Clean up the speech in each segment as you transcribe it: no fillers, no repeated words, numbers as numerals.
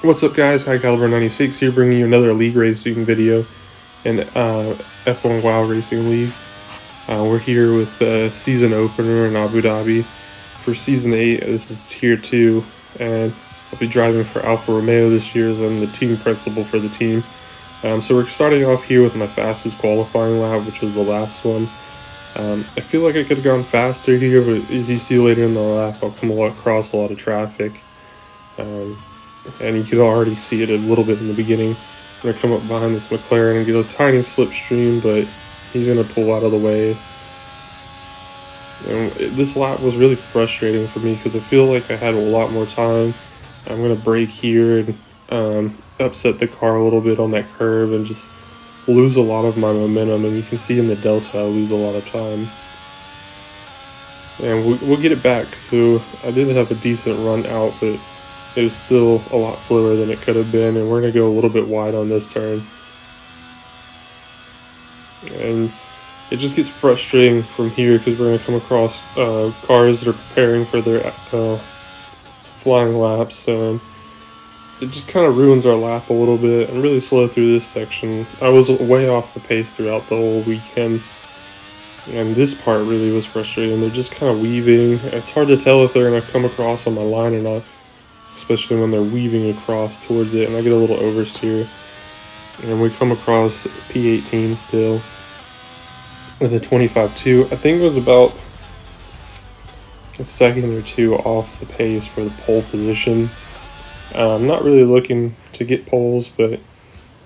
What's up, guys? High Caliber 96 here, bringing you another league racing video in F1wow Racing League. We're here with the season opener in Abu Dhabi for season 8. This is tier 2, and I'll be driving for Alfa Romeo this year as I'm the team principal for the team. So we're starting off here with my fastest qualifying lap, which was the last one. I feel like I could have gone faster here, but as you see later in the lap, I'll come across a lot of traffic. And you can already see it a little bit in the beginning. I'm going to come up behind this McLaren and get a tiny slipstream, but he's going to pull out of the way. And this lap was really frustrating for me because I feel like I had a lot more time. I'm going to brake here and upset the car a little bit on that curve and just lose a lot of my momentum. And you can see in the delta I lose a lot of time. And we'll get it back. So I did have a decent run out, but it was still a lot slower than it could have been, and we're going to go a little bit wide on this turn. And it just gets frustrating from here because we're going to come across cars that are preparing for their flying laps, and it just kind of ruins our lap a little bit. I'm really slow through this section. I was way off the pace throughout the whole weekend, and this part really was frustrating. They're just kind of weaving. It's hard to tell if they're going to come across on my line or not, especially when they're weaving across towards it, and I get a little oversteer. And we come across P18 still with a 25.2. I think it was about a second or two off the pace for the pole position. I'm not really looking to get poles, but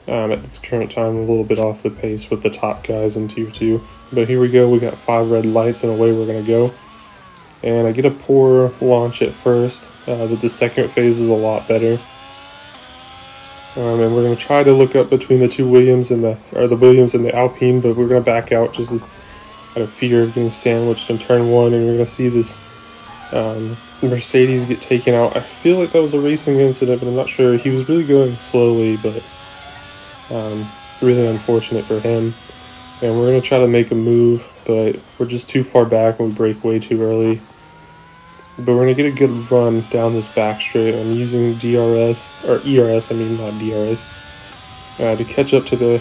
at this current time, a little bit off the pace with the top guys in tier 2. But here we go, we got 5 red lights and away we're going to go. And I get a poor launch at first. But the second phase is a lot better. And we're going to try to look up between the two Williams and the Williams and the Alpine, but we're going to back out just out of fear of getting sandwiched in turn 1, and we're going to see this Mercedes get taken out. I feel like that was a racing incident, but I'm not sure. He was really going slowly, but really unfortunate for him. And we're going to try to make a move, but we're just too far back and we brake way too early. But we're going to get a good run down this back straight. I'm using ERS, not DRS, to catch up to the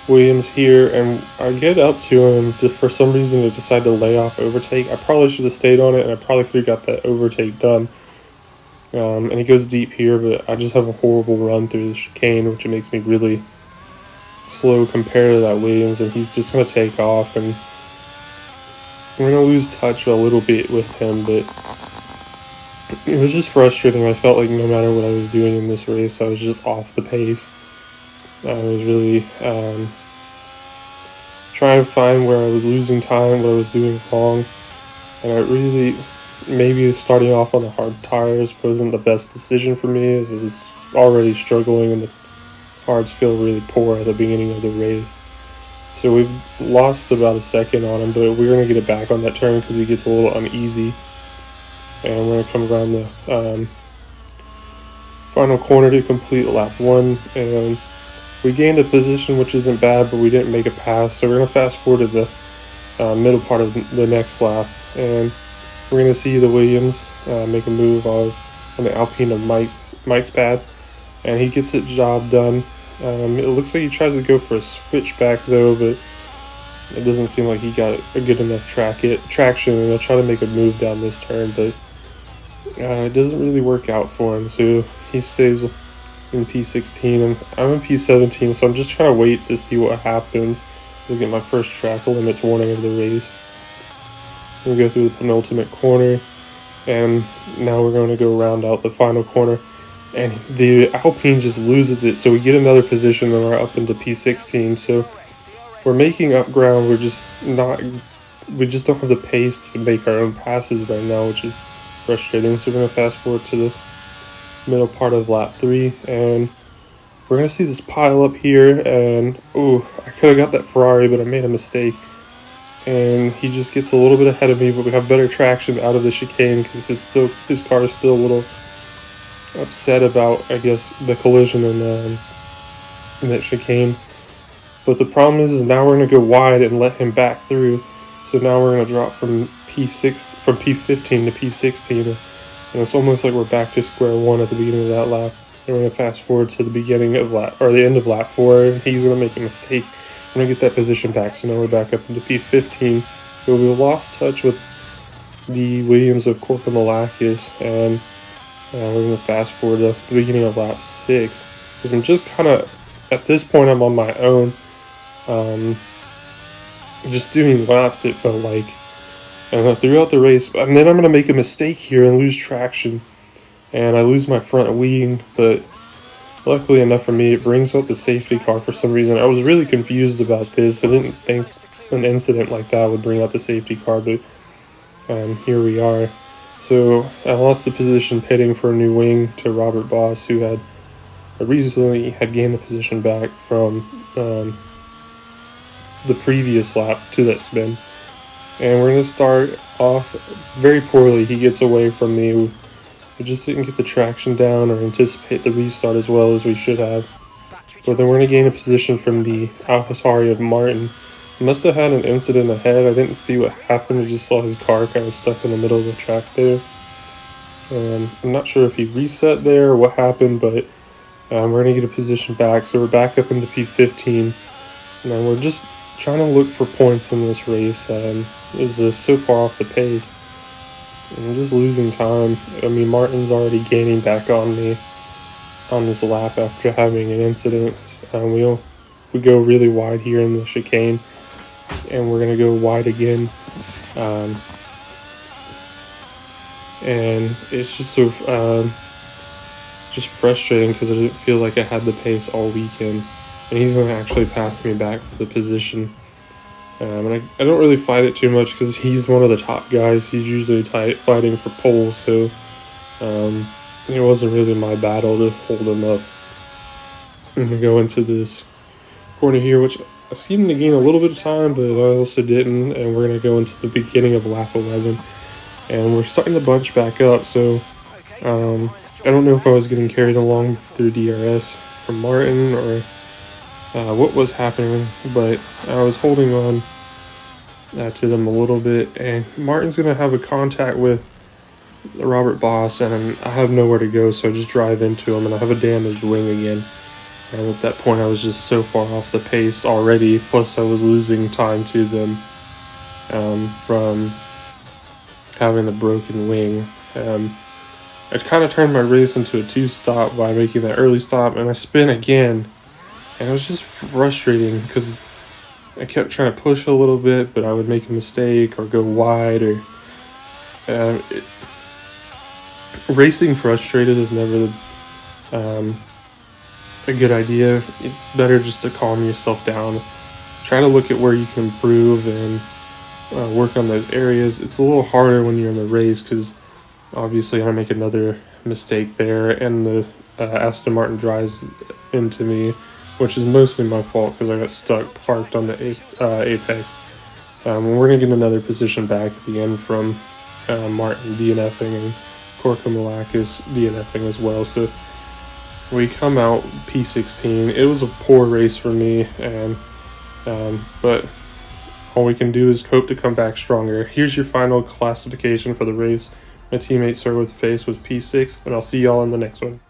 Williams here. And I get up to him, for some reason, to decide to lay off overtake. I probably should have stayed on it, and I probably could have got that overtake done. And he goes deep here, but I just have a horrible run through the chicane, which makes me really slow compared to that Williams. And he's just going to take off, and we're going to lose touch a little bit with him, but it was just frustrating. I felt like no matter what I was doing in this race, I was just off the pace. I was really trying to find where I was losing time, what I was doing wrong, and I really, maybe starting off on the hard tires wasn't the best decision for me, as I was already struggling and the hards feel really poor at the beginning of the race. So we've lost about a second on him, but we're going to get it back on that turn because he gets a little uneasy. And we're going to come around the final corner to complete lap 1. And we gained a position which isn't bad, but we didn't make a pass. So we're going to fast forward to the middle part of the next lap. And we're going to see the Williams make a move on the Alpine of Mike's pad. And he gets the job done. It looks like he tries to go for a switchback though, but it doesn't seem like he got a good enough traction, and he'll try to make a move down this turn, but it doesn't really work out for him, so he stays in P16, and I'm in P17, so I'm just trying to wait to see what happens to get my first track limits warning of the race. We go through the penultimate corner, and now we're going to go round out the final corner. And the Alpine just loses it, so we get another position, and we're up into P16. So we're making up ground. We just don't have the pace to make our own passes right now, which is frustrating. So we're going to fast forward to the middle part of lap 3, and we're going to see this pile up here. And I could have got that Ferrari, but I made a mistake. And he just gets a little bit ahead of me, but we have better traction out of the chicane because his car is still a little upset about, I guess, the collision in that chicane. But the problem is now we're going to go wide and let him back through. So now we're going to drop from P15 to P16, and it's almost like we're back to square one at the beginning of that lap. we're going to fast forward to the beginning of the end of lap 4, and he's going to make a mistake. We're going to get that position back, so now we're back up into P15. So we lost touch with the Williams of Corcomelakis, and we're going to fast forward to the beginning of lap 6. Because I'm just kind of, at this point, I'm on my own. Just doing laps, it felt like. Throughout the race, and then I'm going to make a mistake here and lose traction. And I lose my front wing, but luckily enough for me, it brings out the safety car for some reason. I was really confused about this. I didn't think an incident like that would bring out the safety car, but here we are. So I lost the position pitting for a new wing to Robert Boss, who had recently gained the position back from the previous lap to that spin. And we're going to start off very poorly. He gets away from me. We just didn't get the traction down or anticipate the restart as well as we should have. But then we're going to gain a position from the AlphaTauri of Martin. He must have had an incident ahead. I didn't see what happened. I just saw his car kind of stuck in the middle of the track there. I'm not sure if he reset there or what happened, but we're going to get a position back. So we're back up into P15. Now we're just trying to look for points in this race. Is so far off the pace. I'm just losing time. I mean, Martin's already gaining back on me on this lap after having an incident. We go really wide here in the chicane, and we're going to go wide again. And it's just so just frustrating because I didn't feel like I had the pace all weekend. And he's going to actually pass me back for the position. And I don't really fight it too much because he's one of the top guys. He's usually fighting for poles, so it wasn't really my battle to hold him up. I'm going to go into this corner here, which I seemed to gain a little bit of time, but I also didn't. And we're going to go into the beginning of lap 11. And we're starting to bunch back up, so I don't know if I was getting carried along through DRS from Martin or what was happening, but I was holding on to them a little bit, and Martin's going to have a contact with Robert Boss, and I have nowhere to go, so I just drive into him, and I have a damaged wing again. And at that point, I was just so far off the pace already, plus I was losing time to them from having a broken wing. I kind of turned my race into a 2-stop by making that early stop, and I spin again. And it was just frustrating because I kept trying to push a little bit, but I would make a mistake or go wide. Or racing frustrated is never a good idea. It's better just to calm yourself down. Try to look at where you can improve and work on those areas. It's a little harder when you're in the race because obviously I make another mistake there, and the Aston Martin drives into me, which is mostly my fault because I got stuck parked on the apex. We're going to get another position back at the end from Martin DNFing and Corcomelakis DNFing as well. So we come out P16. It was a poor race for me, and but all we can do is hope to come back stronger. Here's your final classification for the race. My teammate started with face was P6, and I'll see y'all in the next one.